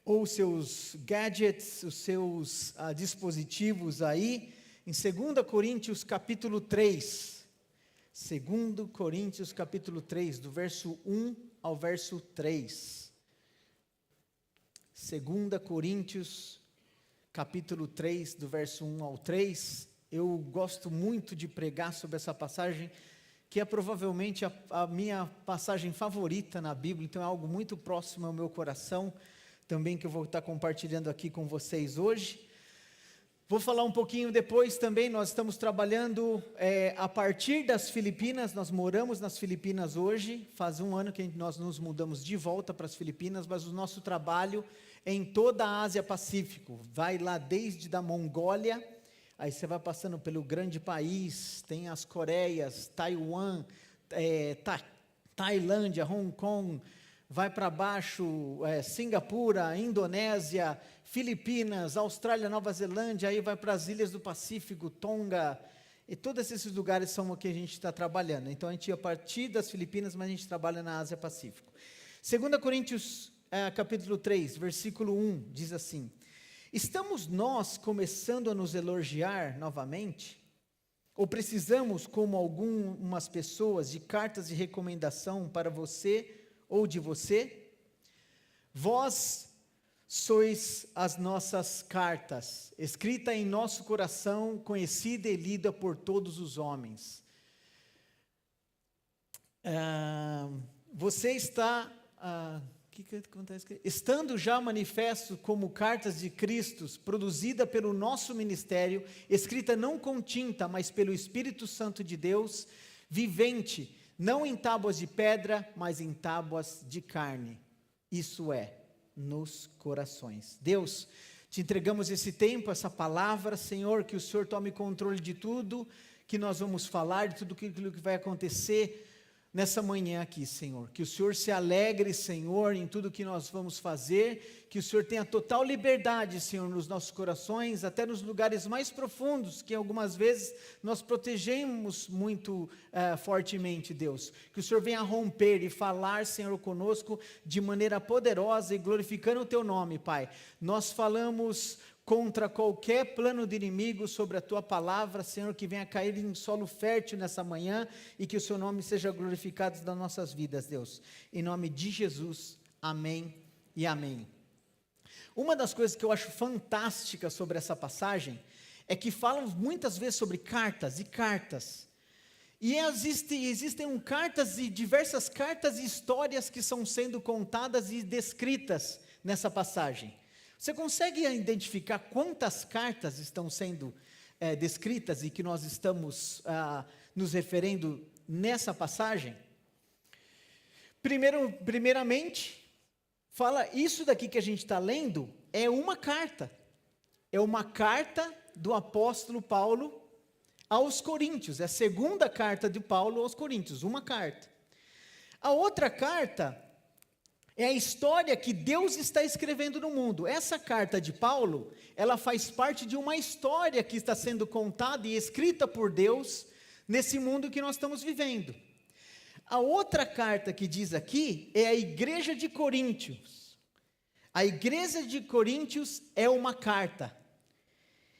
ou seus gadgets, os seus dispositivos aí, em 2 Coríntios capítulo 3. 2 Coríntios capítulo 3, do verso 1 ao verso 3. 2 Coríntios capítulo 3, do verso 1 ao 3. Eu gosto muito de pregar sobre essa passagem, que é provavelmente a minha passagem favorita na Bíblia, então é algo muito próximo ao meu coração, também que eu vou estar compartilhando aqui com vocês hoje. Vou falar um pouquinho depois também. Nós estamos trabalhando a partir das Filipinas. Nós moramos nas Filipinas hoje, faz um ano que nós nos mudamos de volta para as Filipinas, mas o nosso trabalho é em toda a Ásia Pacífico, vai lá desde da Mongólia, aí você vai passando pelo grande país, tem as Coreias, Taiwan, Tailândia, Hong Kong, vai para baixo, Singapura, Indonésia, Filipinas, Austrália, Nova Zelândia, aí vai para as ilhas do Pacífico, Tonga, e todos esses lugares são o que a gente está trabalhando. Então a gente ia a partir das Filipinas, mas a gente trabalha na Ásia Pacífico. 2 Coríntios capítulo 3, versículo 1, diz assim: estamos nós começando a nos elogiar novamente? Ou precisamos, como algumas pessoas, de cartas de recomendação para você ou de você? Vós sois as nossas cartas, escrita em nosso coração, conhecida e lida por todos os homens. Você está, que acontece? Estando já manifesto como cartas de Cristo, produzida pelo nosso ministério, escrita não com tinta, mas pelo Espírito Santo de Deus, vivente, não em tábuas de pedra, mas em tábuas de carne, isso é, nos corações. Deus, te entregamos esse tempo, essa palavra, Senhor, que o Senhor tome controle de tudo que nós vamos falar, de tudo aquilo que vai acontecer nessa manhã aqui, Senhor. Que o Senhor se alegre, Senhor, em tudo que nós vamos fazer, que o Senhor tenha total liberdade, Senhor, nos nossos corações, até nos lugares mais profundos, que algumas vezes nós protegemos muito fortemente, Deus. Que o Senhor venha romper e falar, Senhor, conosco de maneira poderosa e glorificando o Teu nome, Pai. Nós falamos contra qualquer plano de inimigo sobre a Tua palavra, Senhor, que venha cair em solo fértil nessa manhã e que o Seu nome seja glorificado nas nossas vidas, Deus. Em nome de Jesus, amém e amém. Uma das coisas que eu acho fantástica sobre essa passagem é que falam muitas vezes sobre cartas e cartas. E existem cartas e diversas cartas e histórias que são sendo contadas e descritas nessa passagem. Você consegue identificar quantas cartas estão sendo descritas e que nós estamos nos referindo nessa passagem? Primeiramente, fala, isso daqui que a gente está lendo é uma carta. É uma carta do apóstolo Paulo aos Coríntios. É a segunda carta de Paulo aos Coríntios, uma carta. A outra carta é a história que Deus está escrevendo no mundo. Essa carta de Paulo, ela faz parte de uma história que está sendo contada e escrita por Deus nesse mundo que nós estamos vivendo. A outra carta que diz aqui é a igreja de Coríntios. A igreja de Coríntios é uma carta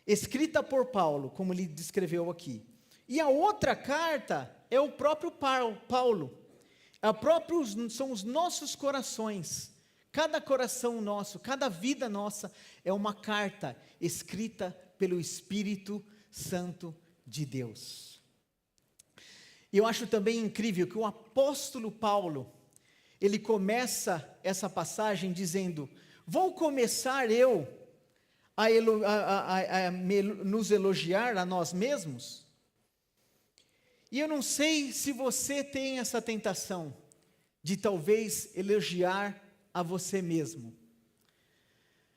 escrita por Paulo, como ele descreveu aqui. E a outra carta é o próprio Paulo. São os nossos corações. Cada coração nosso, cada vida nossa é uma carta escrita pelo Espírito Santo de Deus. E eu acho também incrível que o apóstolo Paulo, ele começa essa passagem dizendo: vou começar eu a nos elogiar a nós mesmos? E eu não sei se você tem essa tentação de talvez elogiar a você mesmo.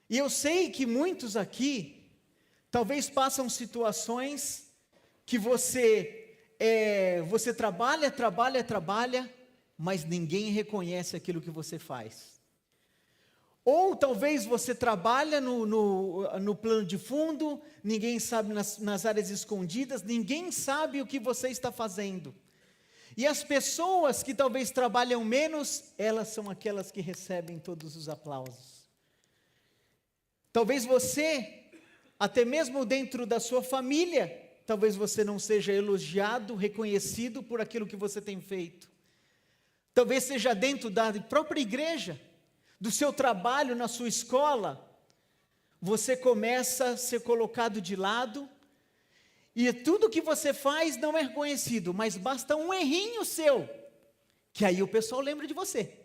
E eu sei que muitos aqui talvez passam situações que você trabalha, mas ninguém reconhece aquilo que você faz. Ou talvez você trabalha no plano de fundo, ninguém sabe nas áreas escondidas, ninguém sabe o que você está fazendo. E as pessoas que talvez trabalham menos, elas são aquelas que recebem todos os aplausos. Talvez você, até mesmo dentro da sua família, talvez você não seja elogiado, reconhecido por aquilo que você tem feito. Talvez seja dentro da própria igreja, do seu trabalho, na sua escola, você começa a ser colocado de lado, e tudo que você faz não é reconhecido, mas basta um errinho seu, que aí o pessoal lembra de você.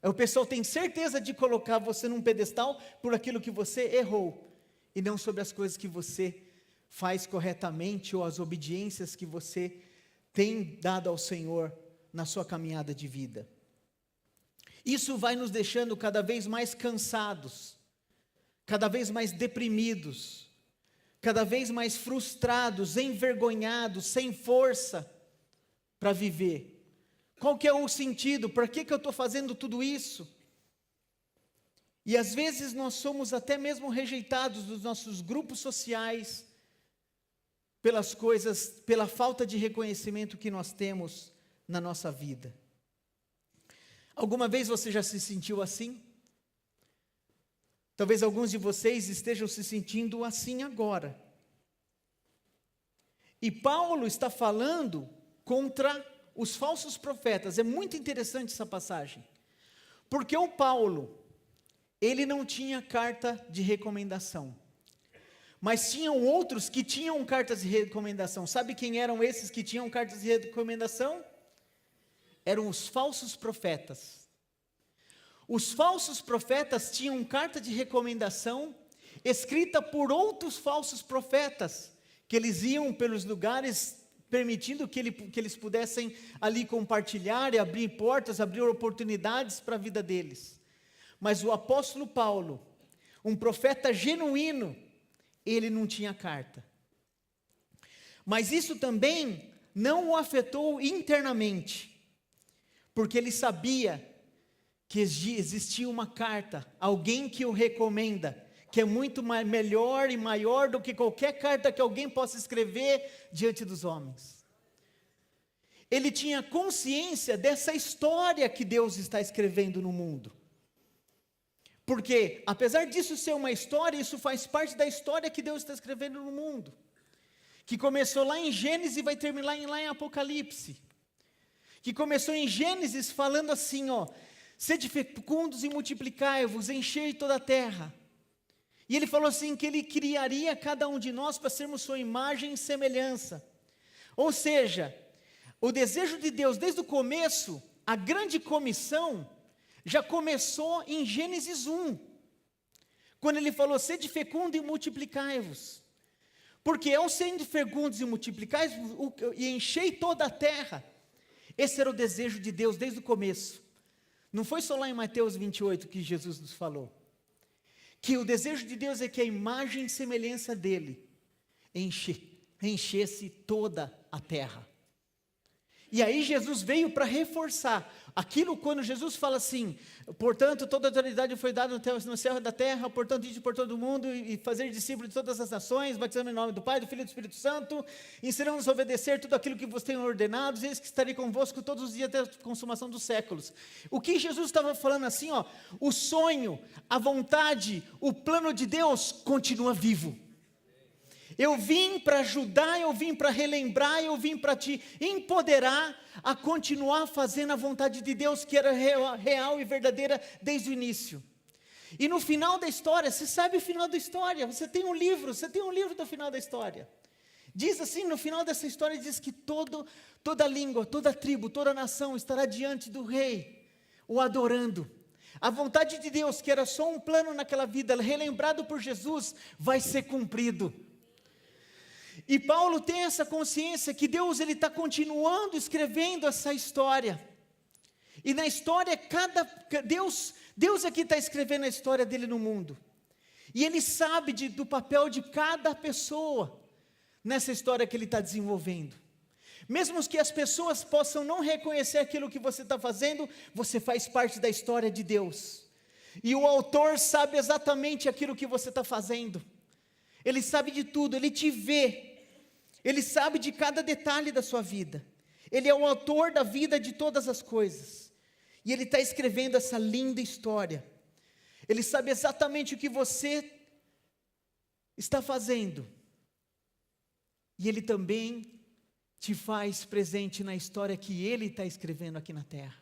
O pessoal tem certeza de colocar você num pedestal por aquilo que você errou, e não sobre as coisas que você faz corretamente, ou as obediências que você tem dado ao Senhor na sua caminhada de vida. Isso vai nos deixando cada vez mais cansados, cada vez mais deprimidos, cada vez mais frustrados, envergonhados, sem força para viver. Qual que é o sentido? Por que eu estou fazendo tudo isso? E às vezes nós somos até mesmo rejeitados dos nossos grupos sociais, pelas coisas, pela falta de reconhecimento que nós temos na nossa vida. Alguma vez você já se sentiu assim? Talvez alguns de vocês estejam se sentindo assim agora. E Paulo está falando contra os falsos profetas. É muito interessante essa passagem. Porque o Paulo, ele não tinha carta de recomendação. Mas tinham outros que tinham cartas de recomendação. Sabe quem eram esses que tinham cartas de recomendação? Eram os falsos profetas. Os falsos profetas tinham carta de recomendação escrita por outros falsos profetas, que eles iam pelos lugares permitindo que eles pudessem ali compartilhar e abrir portas, abrir oportunidades para a vida deles. Mas o apóstolo Paulo, um profeta genuíno, ele não tinha carta. Mas isso também não o afetou internamente, porque ele sabia que existia uma carta, alguém que o recomenda, que é muito melhor e maior do que qualquer carta que alguém possa escrever diante dos homens. Ele tinha consciência dessa história que Deus está escrevendo no mundo. Porque, apesar disso ser uma história, isso faz parte da história que Deus está escrevendo no mundo. Que começou lá em Gênesis e vai terminar lá em Apocalipse. Que começou em Gênesis falando assim, sede fecundos e multiplicai-vos, enchei toda a terra. E ele falou assim, que ele criaria cada um de nós para sermos sua imagem e semelhança. Ou seja, o desejo de Deus desde o começo, a grande comissão, já começou em Gênesis 1. Quando ele falou, sede fecundo e multiplicai-vos. Porque ao serem fecundos e multiplicai-vos, e enchei toda a terra, esse era o desejo de Deus desde o começo. Não foi só lá em Mateus 28 que Jesus nos falou. Que o desejo de Deus é que a imagem e semelhança dele enchesse toda a terra. E aí Jesus veio para reforçar aquilo quando Jesus fala assim, portanto toda a autoridade foi dada no céu e da terra, portanto ide por todo o mundo e fazer discípulos de todas as nações, batizando em nome do Pai, do Filho e do Espírito Santo, ensinando-nos a obedecer tudo aquilo que vos tenho ordenado, e eis que estarei convosco todos os dias até a consumação dos séculos. O que Jesus estava falando assim, o sonho, a vontade, o plano de Deus continua vivo. Eu vim para ajudar, eu vim para relembrar, eu vim para te empoderar a continuar fazendo a vontade de Deus, que era real e verdadeira desde o início. E no final da história, você sabe o final da história, você tem um livro do final da história. Diz assim, no final dessa história, diz que toda língua, toda tribo, toda nação estará diante do rei, o adorando. A vontade de Deus, que era só um plano naquela vida, relembrado por Jesus, vai ser cumprido. E Paulo tem essa consciência que Deus está continuando escrevendo essa história. E na história, Deus aqui está escrevendo a história dele no mundo. E ele sabe do papel de cada pessoa nessa história que ele está desenvolvendo. Mesmo que as pessoas possam não reconhecer aquilo que você está fazendo, você faz parte da história de Deus. E o autor sabe exatamente aquilo que você está fazendo. Ele sabe de tudo, ele te vê, ele sabe de cada detalhe da sua vida, ele é o autor da vida de todas as coisas, e ele está escrevendo essa linda história, Ele sabe exatamente o que você está fazendo. E Ele também te faz presente na história que Ele está escrevendo aqui na terra.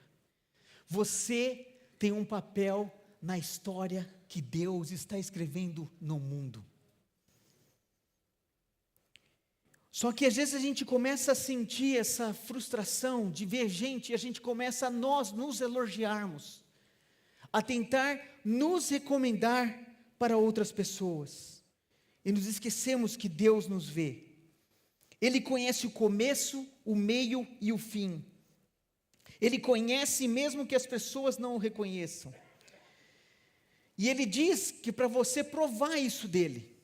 Você tem um papel na história que Deus está escrevendo no mundo. Só que às vezes a gente começa a sentir essa frustração de ver gente, e a gente começa a nós nos elogiarmos, a tentar nos recomendar para outras pessoas, e nos esquecemos que Deus nos vê. Ele conhece o começo, o meio e o fim. Ele conhece mesmo que as pessoas não o reconheçam. E Ele diz que para você provar isso dele,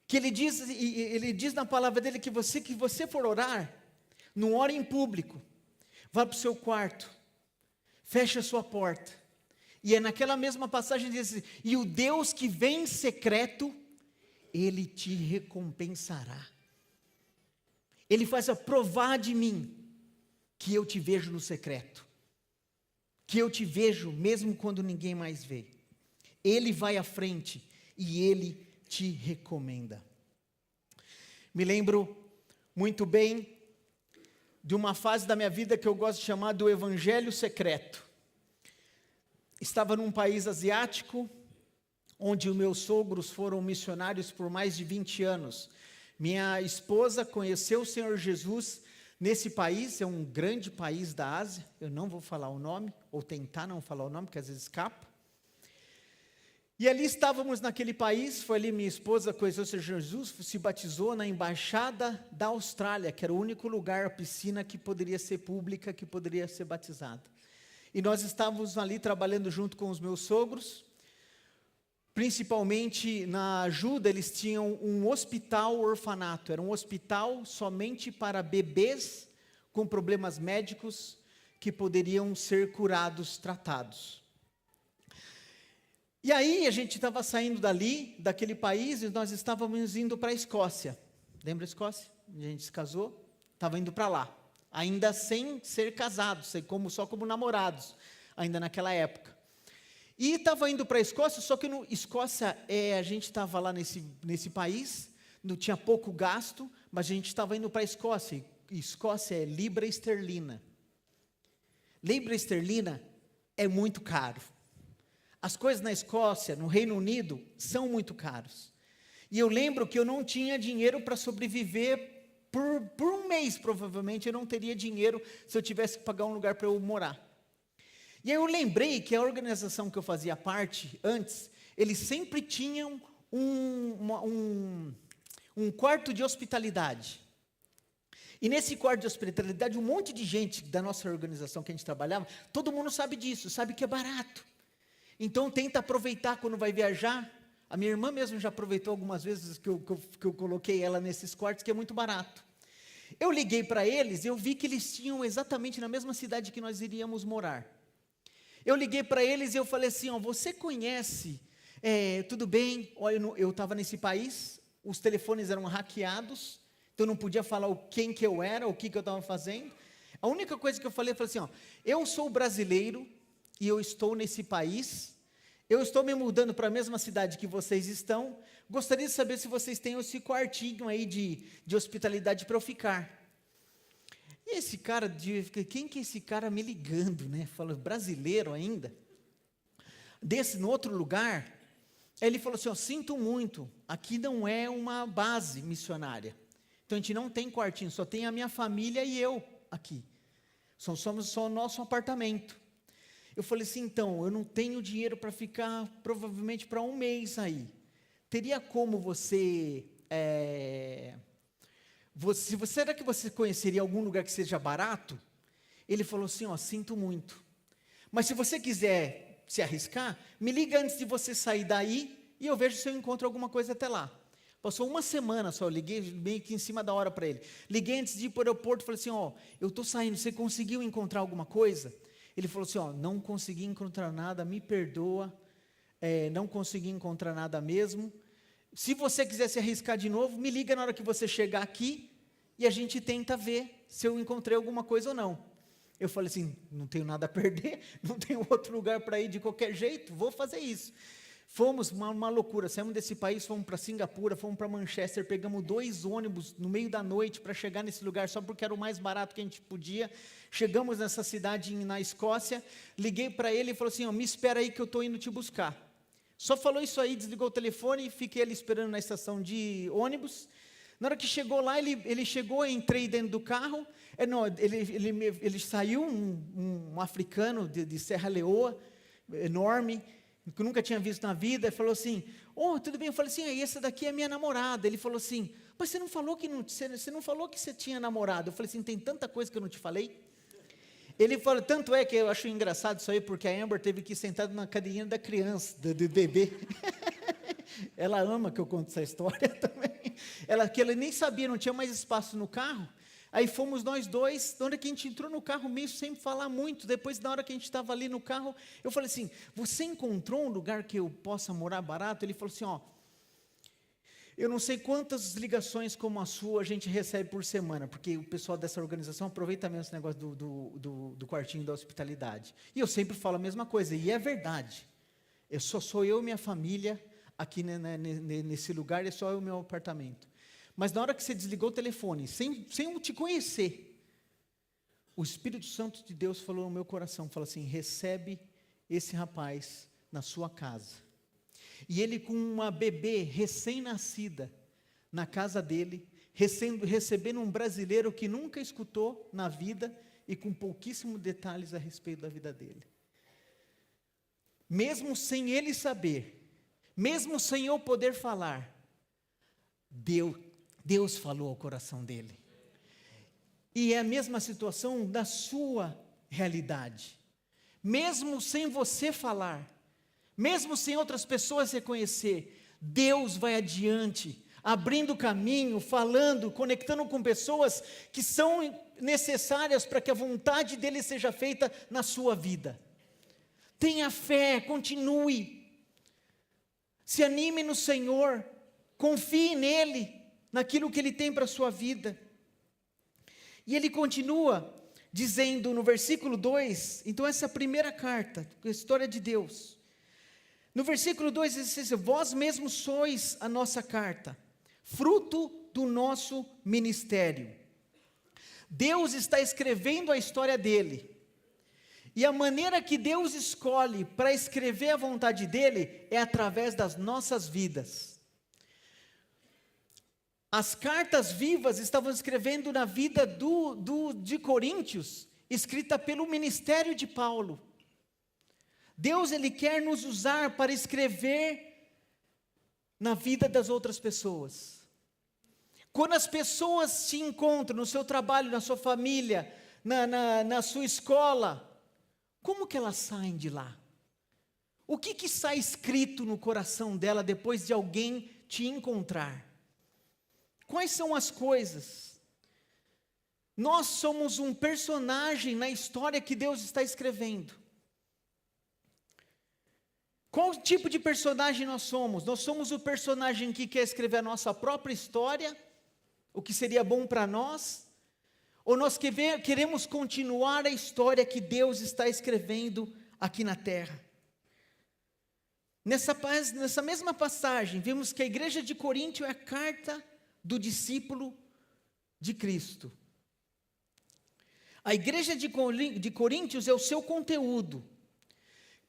que ele diz na palavra dele que você for orar, não ore em público, vá para o seu quarto, feche a sua porta, e é naquela mesma passagem diz assim, e o Deus que vem em secreto, Ele te recompensará. Ele faz a provar de mim, que eu te vejo no secreto, que eu te vejo mesmo quando ninguém mais vê. Ele vai à frente, e Ele te recomenda. Me lembro muito bem de uma fase da minha vida que eu gosto de chamar do evangelho secreto. Estava num país asiático, onde os meus sogros foram missionários por mais de 20 anos. Minha esposa conheceu o Senhor Jesus nesse país, é um grande país da Ásia, eu não vou falar o nome, ou tentar não falar o nome, porque às vezes escapa. E ali estávamos naquele país, foi ali minha esposa conheceu o Senhor Jesus, se batizou na embaixada da Austrália, que era o único lugar, a piscina que poderia ser pública, que poderia ser batizada. E nós estávamos ali trabalhando junto com os meus sogros, principalmente na ajuda, eles tinham um hospital orfanato, era um hospital somente para bebês com problemas médicos que poderiam ser curados, tratados. E aí a gente estava saindo daquele país, e nós estávamos indo para a Escócia. Lembra a Escócia? A gente se casou, estava indo para lá, ainda sem ser casados, só como namorados, ainda naquela época. E estava indo para a Escócia, só que Escócia, a gente estava lá nesse país, não tinha pouco gasto, mas a gente estava indo para a Escócia, e Escócia é libra esterlina. Libra esterlina é muito caro. As coisas na Escócia, no Reino Unido, são muito caros. E eu lembro que eu não tinha dinheiro para sobreviver por um mês, provavelmente eu não teria dinheiro se eu tivesse que pagar um lugar para eu morar. E aí eu lembrei que a organização que eu fazia parte antes, eles sempre tinham um quarto de hospitalidade. E nesse quarto de hospitalidade, um monte de gente da nossa organização que a gente trabalhava, todo mundo sabe disso, sabe que é barato. Então tenta aproveitar quando vai viajar. A minha irmã mesmo já aproveitou algumas vezes que eu coloquei ela nesses quartos, que é muito barato. Eu liguei para eles e eu vi que eles tinham exatamente na mesma cidade que nós iríamos morar. Eu liguei para eles e eu falei assim, você conhece, tudo bem, eu estava nesse país, os telefones eram hackeados, então eu não podia falar quem que eu era, o que eu estava fazendo. A única coisa que eu falei assim, eu sou brasileiro, e eu estou nesse país, eu estou me mudando para a mesma cidade que vocês estão, gostaria de saber se vocês têm esse quartinho aí de hospitalidade para eu ficar. E esse cara, quem que é esse cara me ligando, né? Falando, brasileiro ainda? No outro lugar, ele falou assim, sinto muito, aqui não é uma base missionária, então a gente não tem quartinho, só tem a minha família e eu aqui, somos só o nosso apartamento. Eu falei assim, então, eu não tenho dinheiro para ficar, provavelmente para um mês aí. Teria como será que você conheceria algum lugar que seja barato? Ele falou assim, sinto muito. Mas se você quiser se arriscar, me liga antes de você sair daí, e eu vejo se eu encontro alguma coisa até lá. Passou uma semana só, eu liguei meio que em cima da hora para ele. Liguei antes de ir para o aeroporto, falei assim, eu estou saindo, você conseguiu encontrar alguma coisa? Ele falou assim, não consegui encontrar nada, me perdoa, não consegui encontrar nada mesmo. Se você quiser se arriscar de novo, me liga na hora que você chegar aqui, e a gente tenta ver se eu encontrei alguma coisa ou não. Eu falei assim, não tenho nada a perder, não tenho outro lugar para ir de qualquer jeito, vou fazer isso. Fomos, uma loucura, saímos desse país, fomos para Singapura, fomos para Manchester, pegamos 2 ônibus no meio da noite para chegar nesse lugar, só porque era o mais barato que a gente podia. Chegamos nessa cidade na Escócia, liguei para ele e falou assim, me espera aí que eu estou indo te buscar. Só falou isso aí, desligou o telefone, fiquei ali esperando na estação de ônibus. Na hora que chegou lá, ele chegou, entrei dentro do carro, ele saiu, um africano de Serra Leoa, enorme, que eu nunca tinha visto na vida, falou assim, tudo bem, eu falei assim, essa daqui é minha namorada. Ele falou assim, mas você não falou que você tinha namorado. Eu falei assim, tem tanta coisa que eu não te falei. Ele falou, tanto é que eu acho engraçado isso aí, porque a Amber teve que ir sentada na cadeirinha da criança, do bebê. Ela ama que eu conte essa história também. Que ela nem sabia, não tinha mais espaço no carro. Aí fomos nós dois, na hora que a gente entrou no carro, meio sem falar muito, depois na hora que a gente estava ali no carro, eu falei assim, você encontrou um lugar que eu possa morar barato? Ele falou assim, eu não sei quantas ligações como a sua a gente recebe por semana, porque o pessoal dessa organização aproveita mesmo esse negócio do quartinho da hospitalidade. E eu sempre falo a mesma coisa, e é verdade. Sou eu e minha família aqui nesse lugar, é só eu e o meu apartamento. Mas na hora que você desligou o telefone, sem eu te conhecer, o Espírito Santo de Deus falou no meu coração, falou assim, recebe esse rapaz na sua casa. E ele com uma bebê recém-nascida na casa dele, recebendo um brasileiro que nunca escutou na vida e com pouquíssimos detalhes a respeito da vida dele. Mesmo sem ele saber, mesmo sem eu poder falar, Deus falou ao coração dele. E é a mesma situação da sua realidade. Mesmo sem você falar, mesmo sem outras pessoas reconhecer, Deus vai adiante, abrindo caminho, falando, conectando com pessoas que são necessárias para que a vontade dele seja feita na sua vida. Tenha fé, continue. Se anime no Senhor, confie nele, naquilo que ele tem para a sua vida. E ele continua dizendo no versículo 2, então essa é a primeira carta, a história de Deus. No versículo 2 ele diz assim, vós mesmos sois a nossa carta, fruto do nosso ministério. Deus está escrevendo a história dele. E a maneira que Deus escolhe para escrever a vontade dele é através das nossas vidas. As cartas vivas estavam escrevendo na vida de Coríntios, escrita pelo ministério de Paulo. Deus, ele quer nos usar para escrever na vida das outras pessoas. Quando as pessoas se encontram no seu trabalho, na sua família, na sua escola, como que elas saem de lá? O que sai escrito no coração dela depois de alguém te encontrar? Quais são as coisas? Nós somos um personagem na história que Deus está escrevendo. Qual tipo de personagem nós somos? Nós somos o personagem que quer escrever a nossa própria história, o que seria bom para nós? Ou nós queremos continuar a história que Deus está escrevendo aqui na terra? Nessa mesma passagem, vemos que a igreja de Corinto é a carta do discípulo de Cristo. A igreja de Coríntios é o seu conteúdo.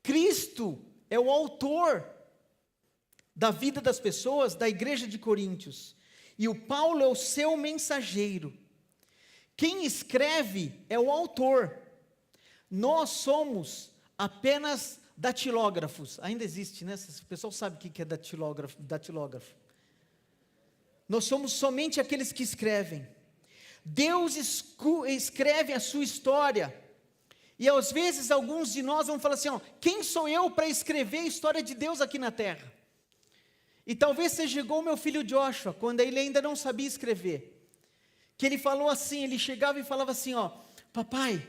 Cristo é o autor da vida das pessoas da igreja de Coríntios. E o Paulo é o seu mensageiro. Quem escreve é o autor. Nós somos apenas datilógrafos. Ainda existe, né? O pessoal sabe o que é datilógrafo. Nós somos somente aqueles que escrevem. Deus escreve a sua história. E às vezes alguns de nós vão falar assim, quem sou eu para escrever a história de Deus aqui na terra? E talvez seja igual o meu filho Joshua, quando ele ainda não sabia escrever. Que ele falou assim, ele chegava e falava assim, papai,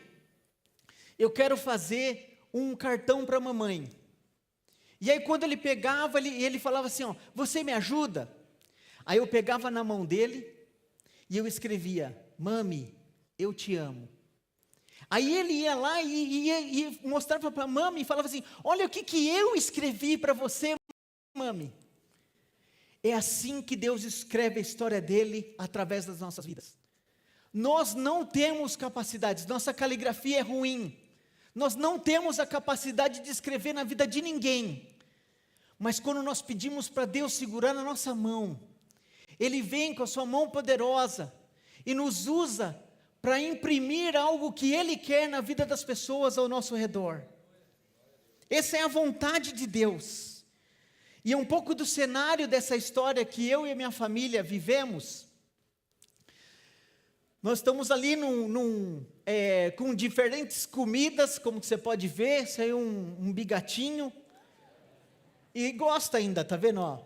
eu quero fazer um cartão para a mamãe. E aí quando ele pegava, ele falava assim, você me ajuda? Aí eu pegava na mão dele e eu escrevia, mami, eu te amo. Aí ele ia lá e mostrava para a mami e falava assim: olha o que eu escrevi para você, mami. É assim que Deus escreve a história dele através das nossas vidas. Nós não temos capacidades, nossa caligrafia é ruim. Nós não temos a capacidade de escrever na vida de ninguém. Mas quando nós pedimos para Deus segurar na nossa mão, Ele vem com a sua mão poderosa e nos usa para imprimir algo que Ele quer na vida das pessoas ao nosso redor. Essa é a vontade de Deus. E é um pouco do cenário dessa história que eu e a minha família vivemos. Nós estamos ali com diferentes comidas, como você pode ver, saiu um bigatinho. E gosta ainda, tá vendo? Ó?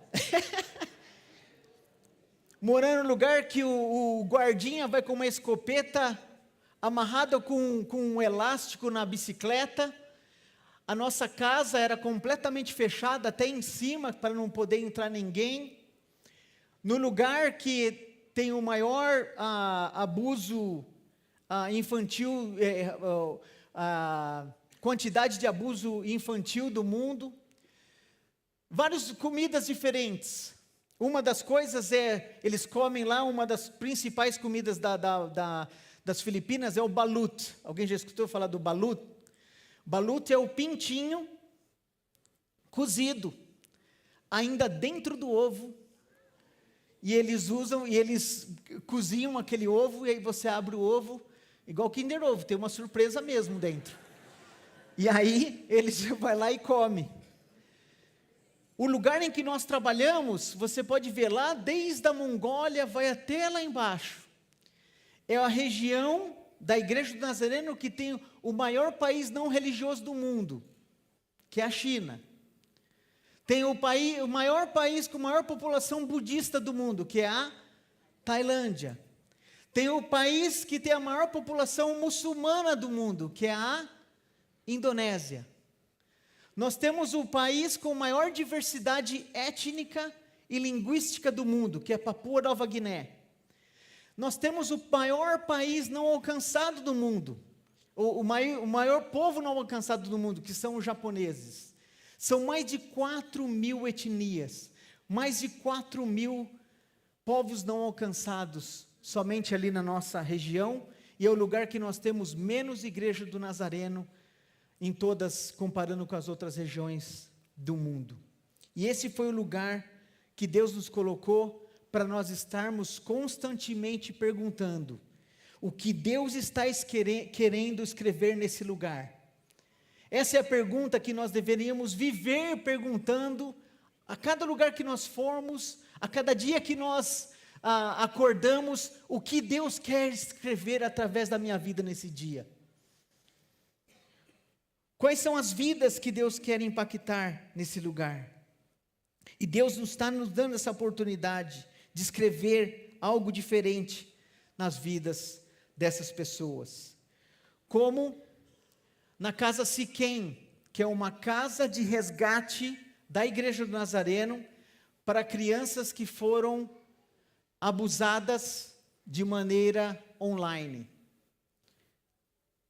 Morando no lugar que o guardinha vai com uma escopeta amarrada com um elástico na bicicleta. A nossa casa era completamente fechada até em cima para não poder entrar ninguém. No lugar que tem o maior abuso infantil, a quantidade de abuso infantil do mundo. Várias comidas diferentes. Uma das coisas eles comem lá, uma das principais comidas das Filipinas é o balut. Alguém já escutou falar do balut? Balut é o pintinho cozido, ainda dentro do ovo. E eles cozinham aquele ovo, e aí você abre o ovo, igual Kinder Ovo, tem uma surpresa mesmo dentro. E aí, eles vai lá e come. O lugar em que nós trabalhamos, você pode ver lá, desde a Mongólia, vai até lá embaixo. É a região da Igreja do Nazareno que tem o maior país não religioso do mundo, que é a China. Tem o maior país com a maior população budista do mundo, que é a Tailândia. Tem o país que tem a maior população muçulmana do mundo, que é a Indonésia. Nós temos o país com maior diversidade étnica e linguística do mundo, que é Papua Nova Guiné. Nós temos o maior país não alcançado do mundo, o maior povo não alcançado do mundo, que são os japoneses. São mais de 4.000 etnias, mais de 4.000 povos não alcançados, somente ali na nossa região, e é o lugar que nós temos menos igreja do Nazareno, em todas, comparando com as outras regiões do mundo. E esse foi o lugar que Deus nos colocou para nós estarmos constantemente perguntando o que Deus está querendo escrever nesse lugar. Essa é a pergunta que nós deveríamos viver perguntando a cada lugar que nós formos, a cada dia que nós acordamos, o que Deus quer escrever através da minha vida nesse dia. Quais são as vidas que Deus quer impactar nesse lugar? E Deus está nos dando essa oportunidade de escrever algo diferente nas vidas dessas pessoas. Como na casa Siquém, que é uma casa de resgate da Igreja do Nazareno para crianças que foram abusadas de maneira online.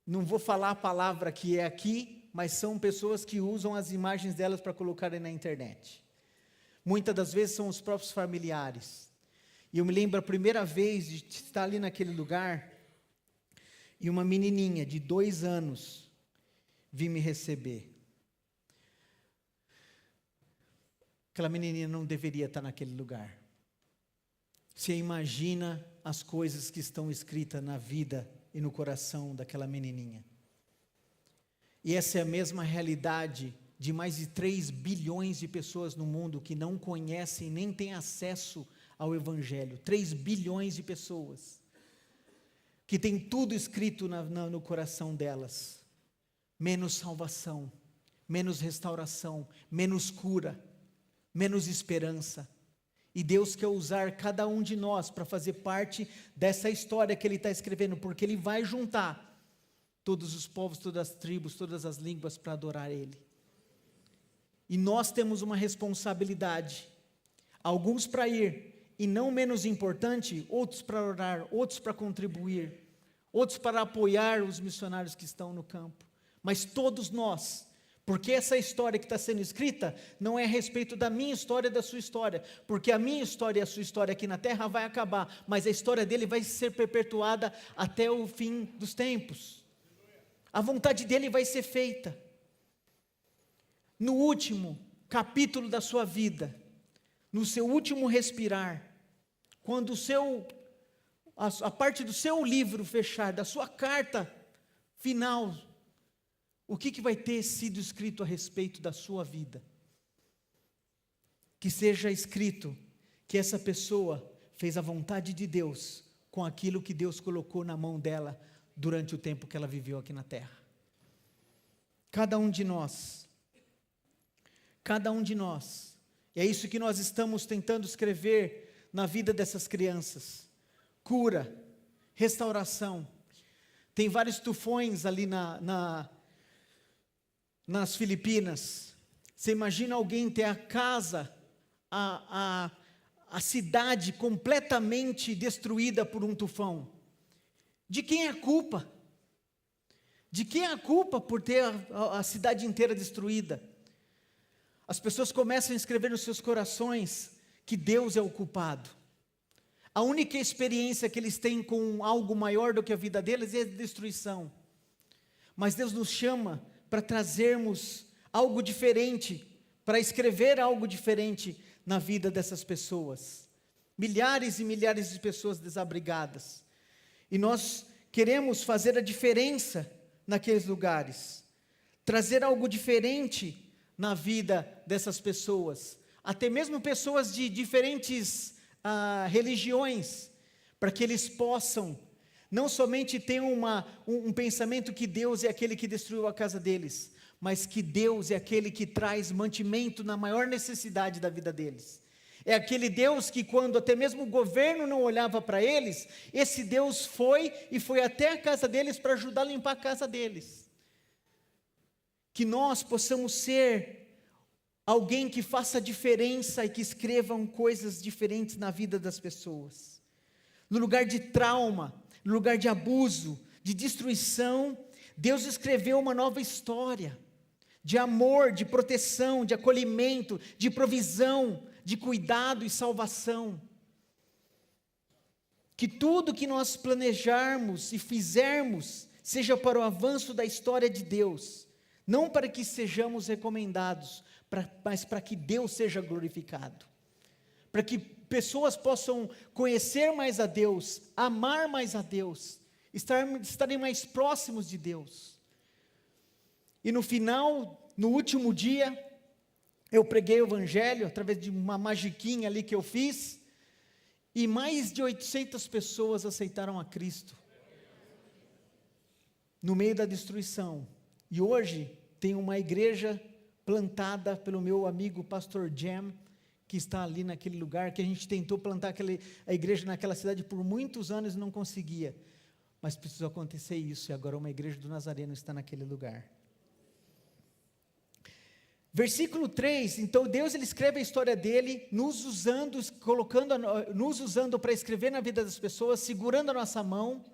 Não vou falar a palavra que é aqui, mas são pessoas que usam as imagens delas para colocarem na internet. Muitas das vezes são os próprios familiares. E eu me lembro a primeira vez de estar ali naquele lugar, e uma menininha de 2 anos vir me receber. Aquela menininha não deveria estar naquele lugar. Você imagina as coisas que estão escritas na vida e no coração daquela menininha. E essa é a mesma realidade de mais de 3 bilhões de pessoas no mundo que não conhecem nem têm acesso ao Evangelho. 3 bilhões de pessoas que têm tudo escrito no coração delas. Menos salvação, menos restauração, menos cura, menos esperança. E Deus quer usar cada um de nós para fazer parte dessa história que Ele está escrevendo, porque Ele vai juntar todos os povos, todas as tribos, todas as línguas para adorar Ele. E nós temos uma responsabilidade, alguns para ir, e não menos importante, outros para orar, outros para contribuir, outros para apoiar os missionários que estão no campo, mas todos nós, porque essa história que está sendo escrita não é a respeito da minha história e da sua história, porque a minha história e a sua história aqui na terra vai acabar, mas a história dele vai ser perpetuada até o fim dos tempos. A vontade dele vai ser feita. No último capítulo da sua vida, no seu último respirar, quando a parte do seu livro fechar, da sua carta final, o que vai ter sido escrito a respeito da sua vida? Que seja escrito que essa pessoa fez a vontade de Deus com aquilo que Deus colocou na mão dela durante o tempo que ela viveu aqui na terra. Cada um de nós, e é isso que nós estamos tentando escrever na vida dessas crianças: cura, restauração. Tem vários tufões ali nas Filipinas. Você imagina alguém ter a casa, a cidade completamente destruída por um tufão. De quem é a culpa? De quem é a culpa por ter a cidade inteira destruída? As pessoas começam a escrever nos seus corações que Deus é o culpado. A única experiência que eles têm com algo maior do que a vida deles é a destruição. Mas Deus nos chama para trazermos algo diferente, para escrever algo diferente na vida dessas pessoas. Milhares e milhares de pessoas desabrigadas. E nós queremos fazer a diferença naqueles lugares. Trazer algo diferente na vida dessas pessoas. Até mesmo pessoas de diferentes religiões, para que eles possam não somente ter um pensamento que Deus é aquele que destruiu a casa deles, mas que Deus é aquele que traz mantimento na maior necessidade da vida deles. É aquele Deus que, quando até mesmo o governo não olhava para eles, esse Deus foi até a casa deles para ajudar a limpar a casa deles. Que nós possamos ser alguém que faça diferença e que escrevam coisas diferentes na vida das pessoas. No lugar de trauma, no lugar de abuso, de destruição, Deus escreveu uma nova história de amor, de proteção, de acolhimento, de provisão, de cuidado e salvação. Que tudo que nós planejarmos e fizermos seja para o avanço da história de Deus, não para que sejamos recomendados, mas para que Deus seja glorificado, para que pessoas possam conhecer mais a Deus, amar mais a Deus, estarem mais próximos de Deus. E no final, no último dia, eu preguei o Evangelho através de uma magiquinha ali que eu fiz, e mais de 800 pessoas aceitaram a Cristo, no meio da destruição. E hoje tem uma igreja plantada pelo meu amigo pastor Jam, que está ali naquele lugar, que a gente tentou plantar a igreja naquela cidade por muitos anos e não conseguia, mas precisou acontecer isso, e agora uma igreja do Nazareno está naquele lugar. Versículo 3, então Deus ele escreve a história dele, nos usando para escrever na vida das pessoas, segurando a nossa mão.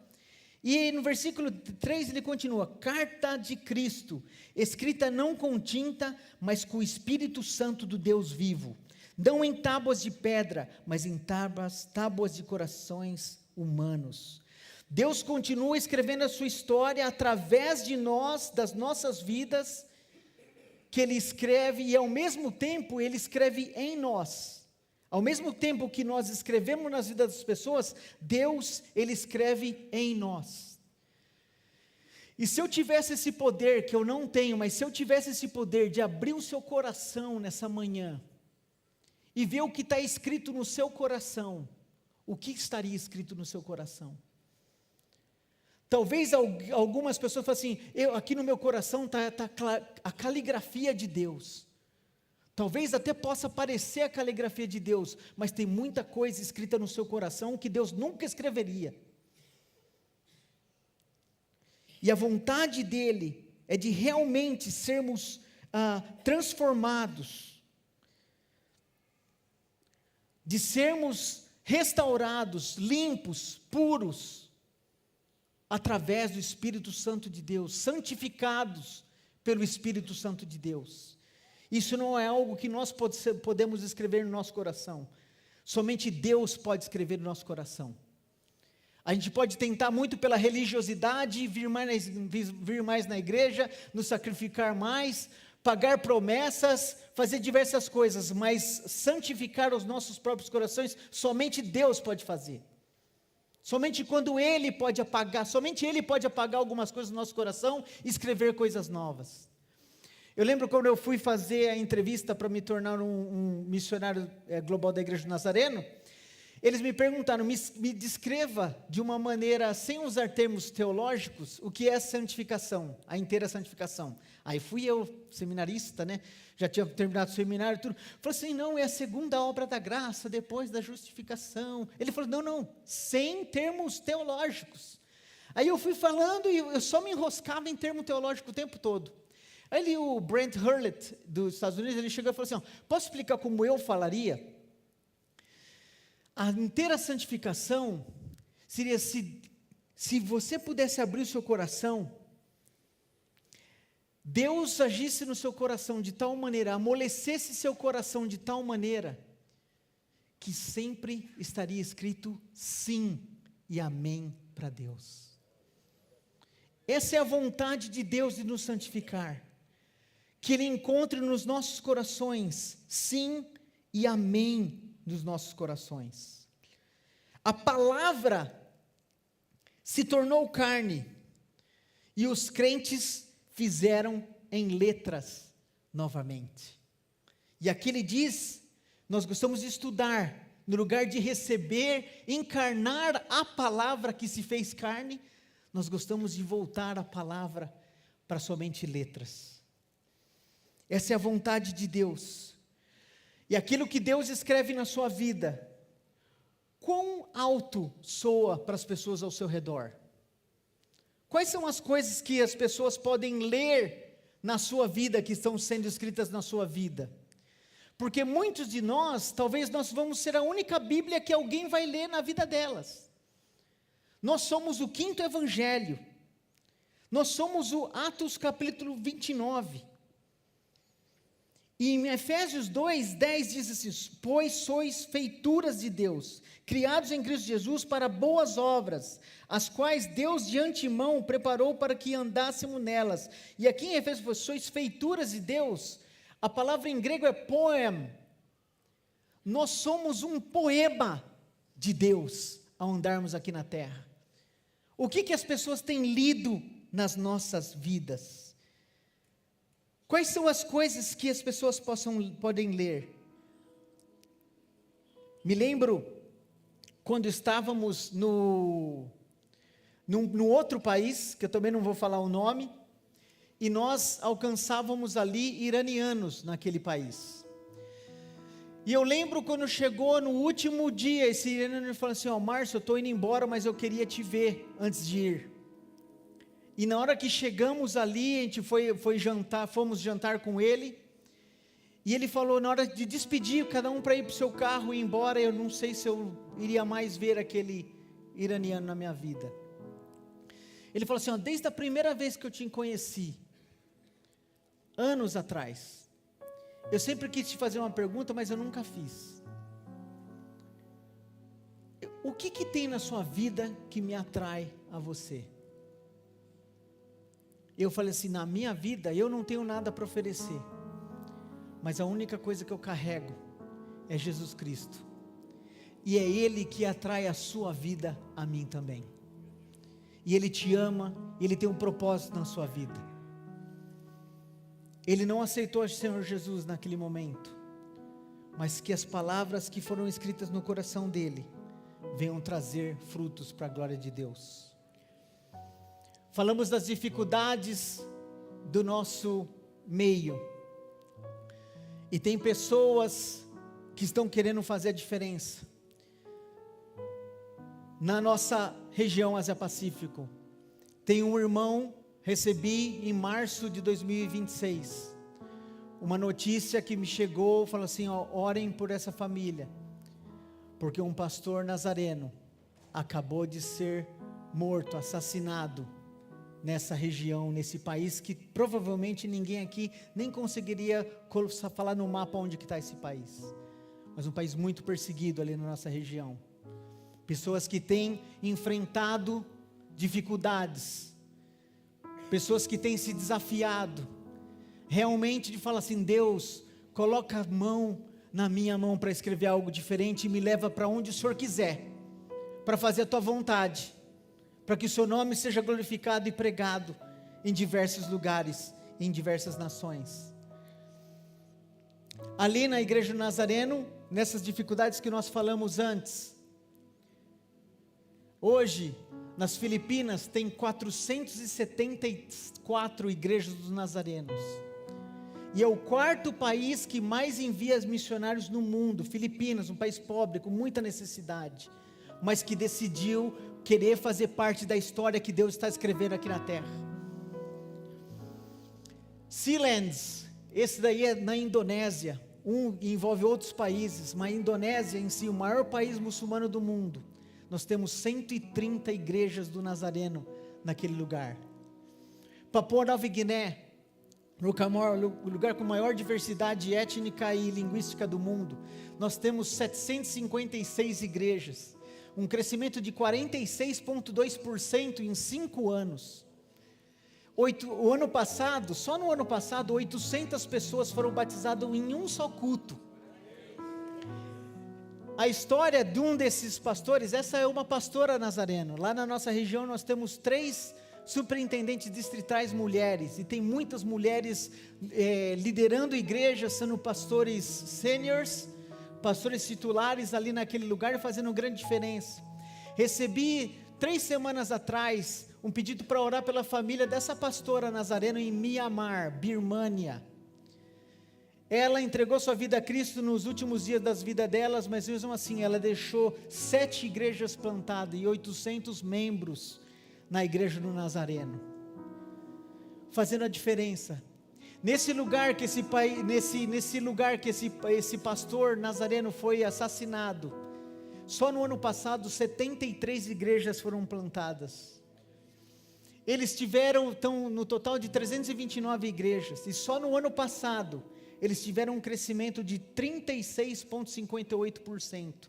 E no versículo 3 ele continua: carta de Cristo, escrita não com tinta, mas com o Espírito Santo do Deus vivo, não em tábuas de pedra, mas em tábuas de corações humanos. Deus continua escrevendo a sua história através de nós, das nossas vidas, que Ele escreve, e ao mesmo tempo Ele escreve em nós. Ao mesmo tempo que nós escrevemos nas vidas das pessoas, Deus, Ele escreve em nós. E se eu tivesse esse poder, que eu não tenho, mas se eu tivesse esse poder de abrir o seu coração nessa manhã, e ver o que está escrito no seu coração, o que estaria escrito no seu coração? Talvez algumas pessoas falem assim: aqui no meu coração está a caligrafia de Deus. Talvez até possa parecer a caligrafia de Deus, mas tem muita coisa escrita no seu coração que Deus nunca escreveria. E a vontade dEle é de realmente sermos transformados, de sermos restaurados, limpos, puros, através do Espírito Santo de Deus, santificados pelo Espírito Santo de Deus. Isso não é algo que nós podemos escrever no nosso coração. Somente Deus pode escrever no nosso coração. A gente pode tentar muito pela religiosidade, vir mais na igreja, nos sacrificar mais, pagar promessas, fazer diversas coisas, mas santificar os nossos próprios corações, somente Deus pode fazer. Somente quando Ele pode apagar, somente Ele pode apagar algumas coisas do nosso coração e escrever coisas novas. Eu lembro quando eu fui fazer a entrevista para me tornar um missionário global da Igreja do Nazareno, eles me perguntaram, me descreva de uma maneira, sem usar termos teológicos, o que é santificação, a inteira santificação. Aí fui eu, seminarista, né? Já tinha terminado o seminário e tudo. Falei assim, não, é a segunda obra da graça, depois da justificação. Ele falou, não, sem termos teológicos. Aí eu fui falando e eu só me enroscava em termo teológico o tempo todo. Aí o Brent Hurlett, dos Estados Unidos, ele chegou e falou assim, posso explicar como eu falaria? A inteira santificação seria se você pudesse abrir o seu coração, Deus agisse no seu coração de tal maneira, amolecesse seu coração de tal maneira, que sempre estaria escrito sim e amém para Deus. Essa é a vontade de Deus de nos santificar, que Ele encontre nos nossos corações sim e amém nos nossos corações. A palavra se tornou carne e os crentes fizeram em letras novamente. E aqui ele diz, nós gostamos de estudar, no lugar de receber, encarnar a palavra que se fez carne, nós gostamos de voltar a palavra para somente letras. Essa é a vontade de Deus. E aquilo que Deus escreve na sua vida, quão alto soa para as pessoas ao seu redor? Quais são as coisas que as pessoas podem ler na sua vida, que estão sendo escritas na sua vida? Porque muitos de nós, talvez nós vamos ser a única Bíblia que alguém vai ler na vida delas. Nós somos o 5º Evangelho. Nós somos o Atos capítulo 29. E em Efésios 2:10 diz assim, pois sois feituras de Deus, criados em Cristo Jesus para boas obras, as quais Deus de antemão preparou para que andássemos nelas. E aqui em Efésios, sois feituras de Deus, a palavra em grego é poem. Nós somos um poema de Deus ao andarmos aqui na terra. O que as pessoas têm lido nas nossas vidas? Quais são as coisas que as pessoas podem ler? Me lembro quando estávamos no outro país, que eu também não vou falar o nome, e nós alcançávamos ali iranianos naquele país. E eu lembro quando chegou no último dia, esse iraniano falou assim, Márcio, eu estou indo embora, mas eu queria te ver antes de ir. E na hora que chegamos ali, a gente fomos jantar com ele, e ele falou, na hora de despedir, cada um para ir para o seu carro e ir embora, eu não sei se eu iria mais ver aquele iraniano na minha vida. Ele falou assim, desde a primeira vez que eu te conheci, anos atrás, eu sempre quis te fazer uma pergunta, mas eu nunca fiz. O que tem na sua vida que me atrai a você? Eu falei assim, na minha vida eu não tenho nada para oferecer, mas a única coisa que eu carrego é Jesus Cristo, e é Ele que atrai a sua vida a mim também, e Ele te ama, Ele tem um propósito na sua vida. Ele não aceitou o Senhor Jesus naquele momento, mas que as palavras que foram escritas no coração dele, venham trazer frutos para a glória de Deus. Falamos das dificuldades do nosso meio, e tem pessoas que estão querendo fazer a diferença. Na nossa região Ásia-Pacífico, tem um irmão, recebi em março de 2026, uma notícia que me chegou, falou assim, orem por essa família, porque um pastor nazareno acabou de ser morto, assassinado nessa região, nesse país, que provavelmente ninguém aqui nem conseguiria falar no mapa onde que está esse país, mas um país muito perseguido ali na nossa região, pessoas que têm enfrentado dificuldades, pessoas que têm se desafiado, realmente de falar assim: Deus, coloca a mão na minha mão para escrever algo diferente e me leva para onde o Senhor quiser, para fazer a tua vontade, para que o seu nome seja glorificado e pregado em diversos lugares, em diversas nações. Ali na igreja do Nazareno, nessas dificuldades que nós falamos antes, hoje, nas Filipinas, tem 474 igrejas dos nazarenos, e é o 4º país que mais envia missionários no mundo. Filipinas, um país pobre, com muita necessidade, mas que decidiu querer fazer parte da história que Deus está escrevendo aqui na terra. Sealands, esse daí é na Indonésia, envolve outros países, mas a Indonésia em si, o maior país muçulmano do mundo, nós temos 130 igrejas do Nazareno naquele lugar. Papua Nova Guiné, o lugar com maior diversidade étnica e linguística do mundo, nós temos 756 igrejas, um crescimento de 46,2% em 5 anos. O ano passado, só no ano passado, 800 pessoas foram batizadas em um só culto. A história de um desses pastores, essa é uma pastora nazareno. Lá na nossa região nós temos 3 superintendentes distritais mulheres, e tem muitas mulheres liderando igrejas, sendo pastores sêniores, pastores titulares ali naquele lugar, e fazendo grande diferença. Recebi 3 semanas atrás um pedido para orar pela família dessa pastora nazareno em Myanmar, Birmânia. Ela entregou sua vida a Cristo nos últimos dias das vidas delas, mas mesmo assim ela deixou 7 igrejas plantadas e 800 membros na igreja do Nazareno, fazendo a diferença. Nesse lugar que esse pastor nazareno foi assassinado, só no ano passado 73 igrejas foram plantadas. Eles estão no total de 329 igrejas, e só no ano passado eles tiveram um crescimento de 36,58%.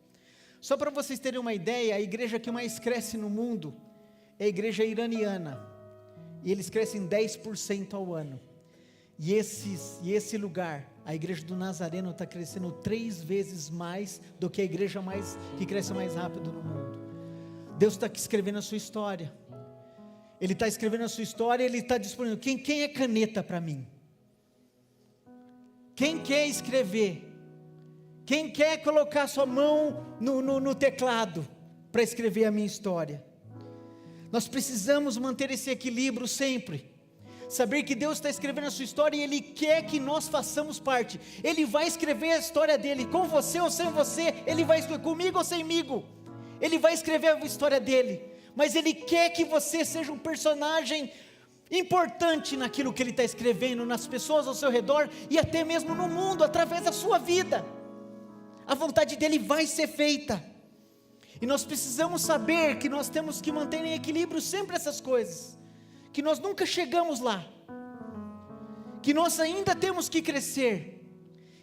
Só para vocês terem uma ideia, a igreja que mais cresce no mundo é a igreja iraniana, e eles crescem 10% ao ano. E esse lugar, a igreja do Nazareno, está crescendo 3 vezes mais do que a igreja que cresce mais rápido no mundo. Deus está escrevendo a sua história. Ele está escrevendo a sua história, Ele está disponível. Quem é caneta para mim? Quem quer escrever? Quem quer colocar sua mão no teclado para escrever a minha história? Nós precisamos manter esse equilíbrio sempre. Saber que Deus está escrevendo a sua história e Ele quer que nós façamos parte. Ele vai escrever a história dele, com você ou sem você. Ele vai escrever, comigo ou semigo. Ele vai escrever a história dele. Mas Ele quer que você seja um personagem importante naquilo que Ele está escrevendo, nas pessoas ao seu redor e até mesmo no mundo, através da sua vida. A vontade dele vai ser feita. E nós precisamos saber que nós temos que manter em equilíbrio sempre essas coisas, que nós nunca chegamos lá, que nós ainda temos que crescer,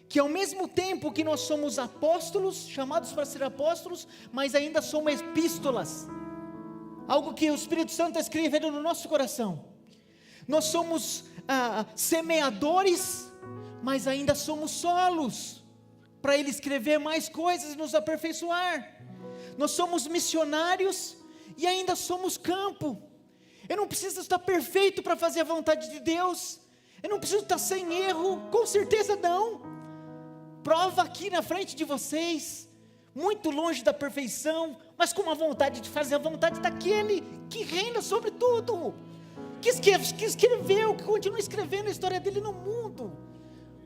que ao mesmo tempo que nós somos apóstolos, chamados para ser apóstolos, mas ainda somos epístolas, algo que o Espírito Santo está escrevendo no nosso coração. Nós somos semeadores, mas ainda somos solos, para Ele escrever mais coisas e nos aperfeiçoar. Nós somos missionários e ainda somos campo. Eu não preciso estar perfeito para fazer a vontade de Deus. Eu não preciso estar sem erro, com certeza não. Prova aqui na frente de vocês, muito longe da perfeição, mas com uma vontade de fazer a vontade daquele que reina sobre tudo, que escreveu, que continua escrevendo a história dele no mundo.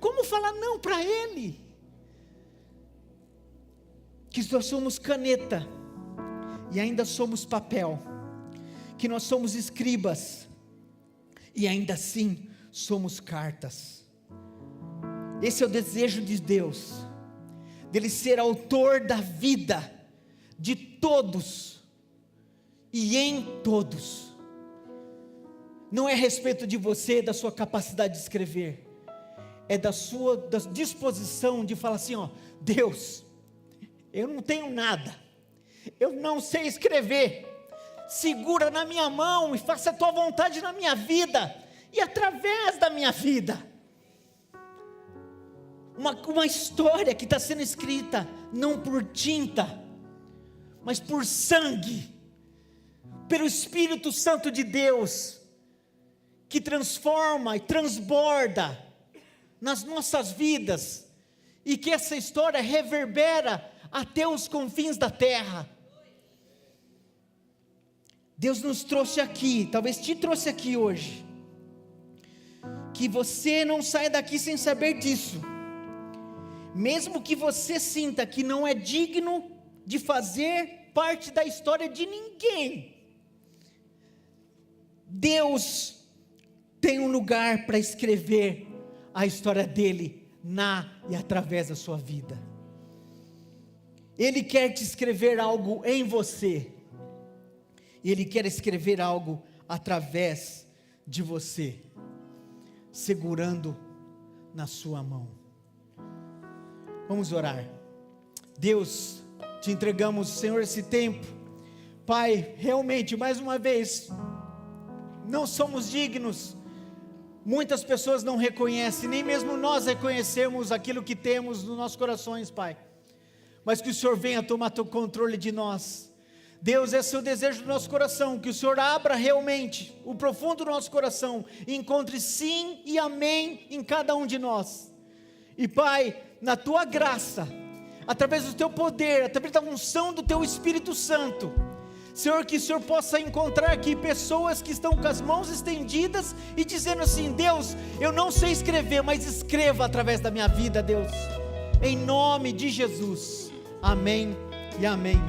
Como falar não para Ele? Que nós somos caneta e ainda somos papel, que nós somos escribas e ainda assim somos cartas. Esse é o desejo de Deus, dele ser autor da vida de todos, e em todos. Não é a respeito de você, da sua capacidade de escrever, é da disposição de falar assim, ó, Deus, eu não tenho nada, eu não sei escrever, segura na minha mão e faça a tua vontade na minha vida, e através da minha vida, uma história que está sendo escrita, não por tinta, mas por sangue, pelo Espírito Santo de Deus, que transforma e transborda nas nossas vidas, e que essa história reverbera até os confins da terra. Deus nos trouxe aqui, talvez te trouxe aqui hoje, que você não saia daqui sem saber disso, mesmo que você sinta que não é digno de fazer parte da história de ninguém, Deus tem um lugar para escrever a história dele na e através da sua vida. Ele quer te escrever algo em você, e Ele quer escrever algo através de você, segurando na sua mão. Vamos orar. Deus, te entregamos, Senhor, esse tempo. Pai, realmente, mais uma vez, não somos dignos. Muitas pessoas não reconhecem, nem mesmo nós reconhecemos aquilo que temos nos nossos corações, Pai. Mas que o Senhor venha tomar o controle de nós. Deus, esse é o desejo do nosso coração, que o Senhor abra realmente o profundo do nosso coração, e encontre sim e amém em cada um de nós. E Pai, na Tua graça, através do Teu poder, através da unção do Teu Espírito Santo, Senhor, que o Senhor possa encontrar aqui pessoas que estão com as mãos estendidas e dizendo assim, Deus, eu não sei escrever, mas escreva através da minha vida, Deus, em nome de Jesus, amém e amém.